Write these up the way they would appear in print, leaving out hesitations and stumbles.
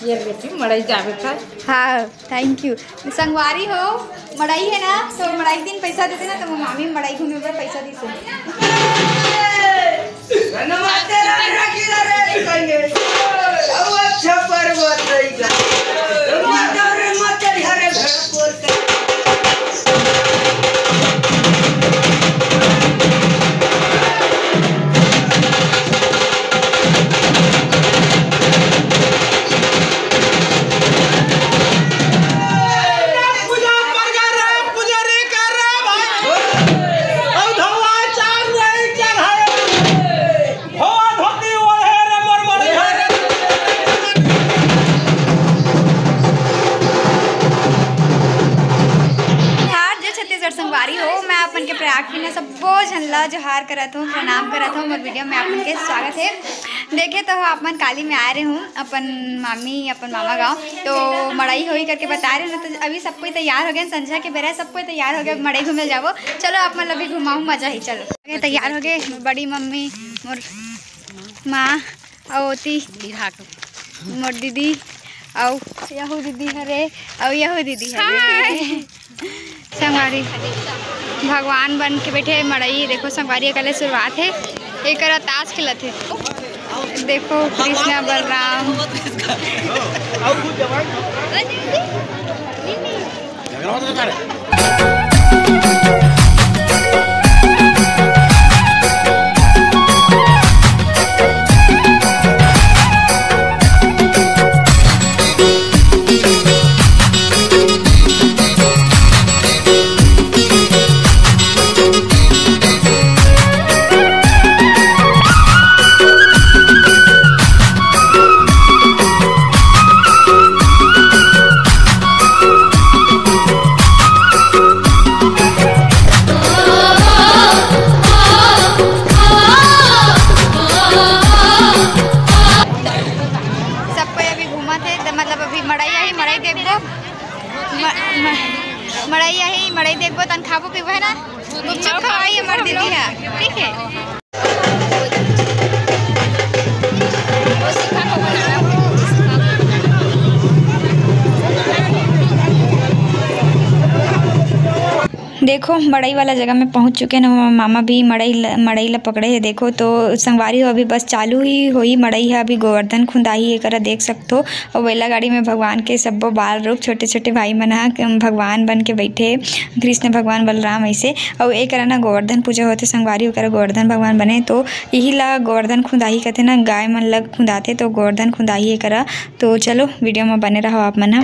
ये बेटी मड़ई जावे का। हाँ थैंक यू। संगवारी हो मड़ई है ना, तो मड़ई दिन पैसा देते ना, तो मामी मड़ई घूमे पर पैसा दी से। संगवारी हो मैं अपन के प्रयाग में सबो झनला जोहार करत हूँ, प्रणाम करत हूँ। और वीडियो में अपन के स्वागत है। देखे तो अपन काली में आ रहे हूँ अपन मामी अपन मामा गाँव, तो मड़ई होई करके बता रहे हैं। तो अभी सब कोई तैयार हो गए, संझा के बेरा सब कोई तैयार हो गए मड़ई घूमे जाओ। चलो आप मतलब अभी घुमाऊँ, मजा ही। चलो तैयार हो गए बड़ी मम्मी मोर माँ औती मोर दीदी और यहू दीदी हरे और यहू दीदी हरे। संगवारी भगवान बन के बैठे मड़ई। देखो संगवारी कल शुरुआत है, एक ताश खेलत है। देखो कृष्णा बलराम मड़ई देखो तन खाबो पीबो है ना, गुपचुप खवाई हमार दीदी है, ठीक है। देखो मड़ई वाला जगह में पहुंच चुके हैं। मामा भी मड़ई ला पकड़े है। देखो तो संगवारी हो अभी बस चालू ही हुई मड़ई है। अभी गोवर्धन खुंदाई एक देख सकते हो। और वेला गाड़ी में भगवान के सबो बाल रूप छोटे छोटे भाई मना भगवान बन के बैठे, कृष्ण भगवान बलराम ऐसे। और एक ना गोवर्धन पूजा होते संगवारी होकर गोवर्धन भगवान बने, तो यही ला गोवर्धन खुंदाई कहते ना, गाय मन लग खुंदाते तो गोवर्धन खुंदाई एक। तो चलो वीडियो में बने रहो आप मन।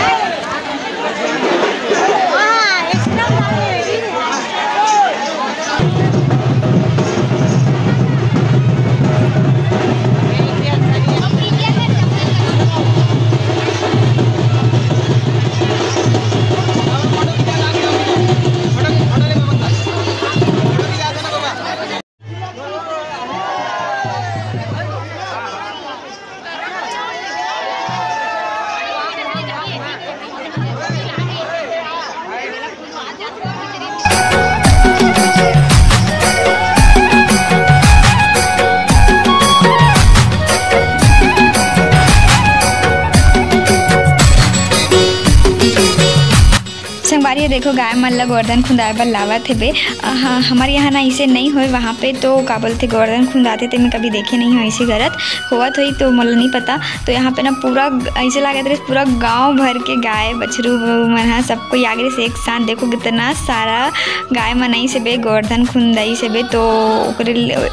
संगवारी देखो गाय मन ला गोवर्धन खुंदाए बर लावत है बे। हाँ हमारे यहाँ ना ऐसे नहीं हो, वहाँ पे तो का बोलते गोवर्धन खुंदाते थे। मैं कभी देखे नहीं हूँ ऐसे गलत हुआ तो ही, तो मुझे नहीं पता। तो यहाँ पे ना पूरा ऐसे लगा था पूरा गांव भर के गाय बछरू मन सबको आगे से एक साथ। देखो कितना सारा गाय मनई से बे गोवर्धन खुंदाई से बे। तो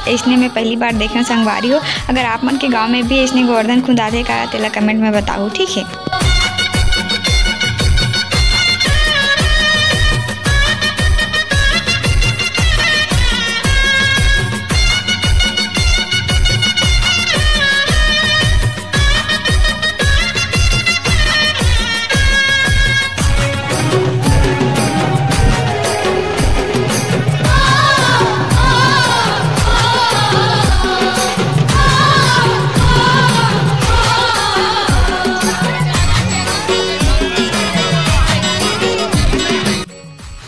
ऐसने में पहली बार देखे संगवारी हो। अगर आप मन के गाँव में भी ऐसने गोवर्धन खुंदाते का तेला कमेंट में बताओ, ठीक है।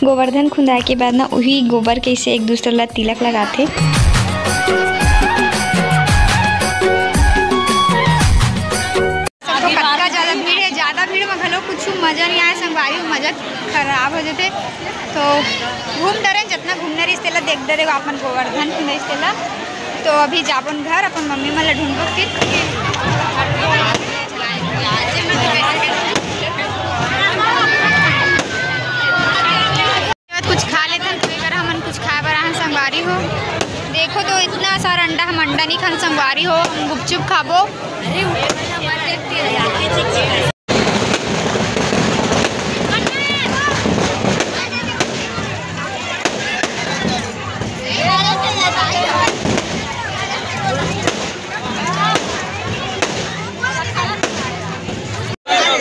गोवर्धन खुंदाए के बाद ना वही गोबर कैसे एक दूसरे ला तिलक लगाते। मज़ा नहीं आया संगवारी मज़ा खराब हो जाते। तो घूम डरे जितना घूमने रिश्ते ला देख डरे अपन गोवर्धन रिश्ते ला। तो अभी जाबन घर अपन मम्मी मन ला ढूंढबो फिर कुछ खा लेते हैं। तो हमन कुछ खाए बर आए संगवारी हो। देखो तो इतना सारा अंडा हम अंडा नहीं खान संगवारी हो, हम गुपचुप खाबो।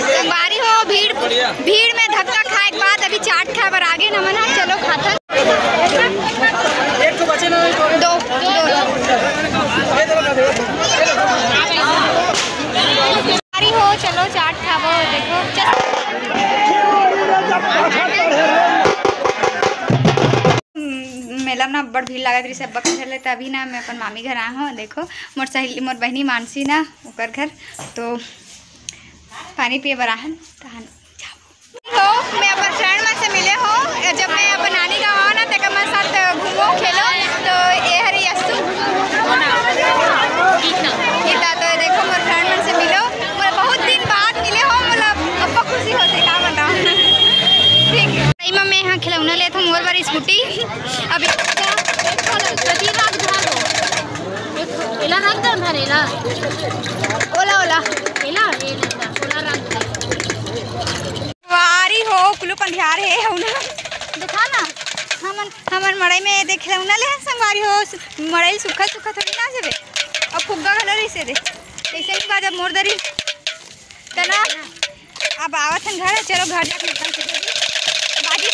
संगवारी हो भीड़ में धक्का खाए के बाद अभी चाट खाए बर आगे न मन। चलो खाता दो हो, चलो चाट खाबो। देखो मेला में बड़ भीड़ लागत रही सब बकले। तभी ना मैं अपन मामी घर आया हूँ। देखो मोर सहेली मोर बहनी मानसी ना ओकर घर तो पानी पिए बर आहन हो। मैं अपन फ्रेंड में से मिले हो जब मैं अपन नानी गाँव आओ ना तक हमारे साथ घूमो खेलो। तो ये हरी यस्तु गीता। तो देखो मोर फ्रेंड में से मिलो, मोर बहुत दिन बाद मिले हो, मतलब अब खुशी होती का बताओ। ठीक है सही में मैं यहाँ खिलौना लेता हूँ मोर बार स्कूटी। अभी वारी हो कुल्लू पंधियार है दुकाना हमन मड़ई में देख खिलौना ले संगवारी हो। मड़ई सुखा सुखा थोड़ी ना से अब फुग्गा घला रही से दे कैसे के बाद अब मोर दरी तना अब आवत हन घर। चलो घर जाके निकल के बाजी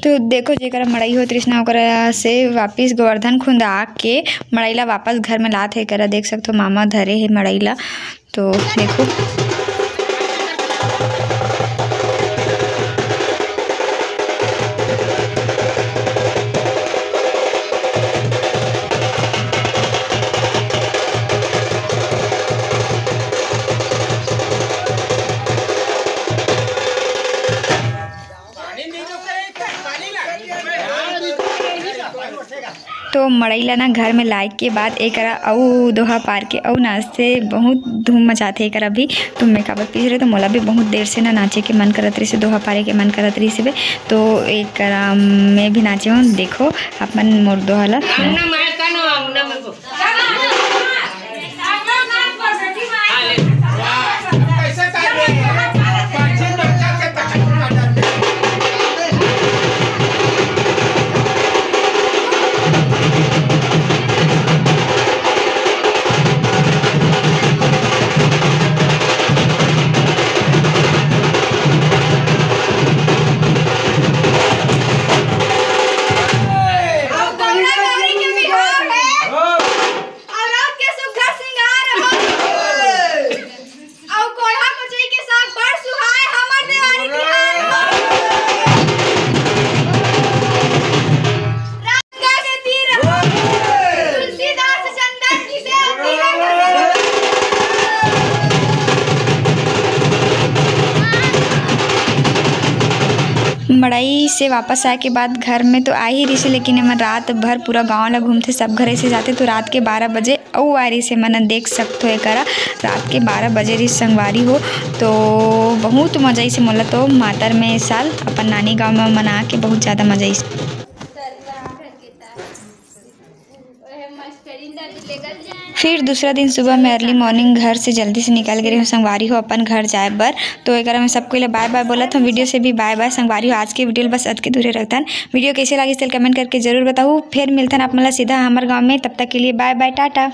तो देखो जेकर मड़ई हो तृष्णा ओकरा से वापिस गोवर्धन खुंद आके मड़ई ला वापस घर में लात है करा। देख सकते हो मामा धरे है मड़ई ला। तो देखो तो मड़ईला ना घर में लाए के बाद एक अऊ दोहा पार के अऊ नाचते बहुत धूम मचाते एक भी। तो मैं काबर पीस रहे तो मोला भी बहुत देर से ना नाचे के मन करत रही से, दोहा पारे के मन करत रही से। तो एक मैं भी नाचे हूँ। देखो अपन मोर दोहा ला मड़ई से वापस आए के बाद घर में तो आ ही रही से, लेकिन मैं रात भर पूरा गांव ला घूमते सब घरे से जाते। तो रात के 12 बजे अऊ आ रही से मन देख सकते हो एक रात के 12 बजे रही संगवारी हो। तो बहुत मजा आई से मोला तो मातर में साल अपन नानी गाँव में मना के बहुत ज़्यादा मजा आई। फिर दूसरा दिन सुबह में अर्ली मॉर्निंग घर से जल्दी से निकल गई हूँ संगवारी हो अपन घर जाए बर। तो एक मैं सबको लिए बाय बाय बोला था। वीडियो से भी बाय बाय संगवारी हो। आज के वीडियो बस अद के दूरे रखता है। वीडियो कैसे लगी कमेंट करके जरूर बताओ। फिर मिलता है आप मतलब सीधा हमारे गाँव में। तब तक के लिए बाय बाय टाटा।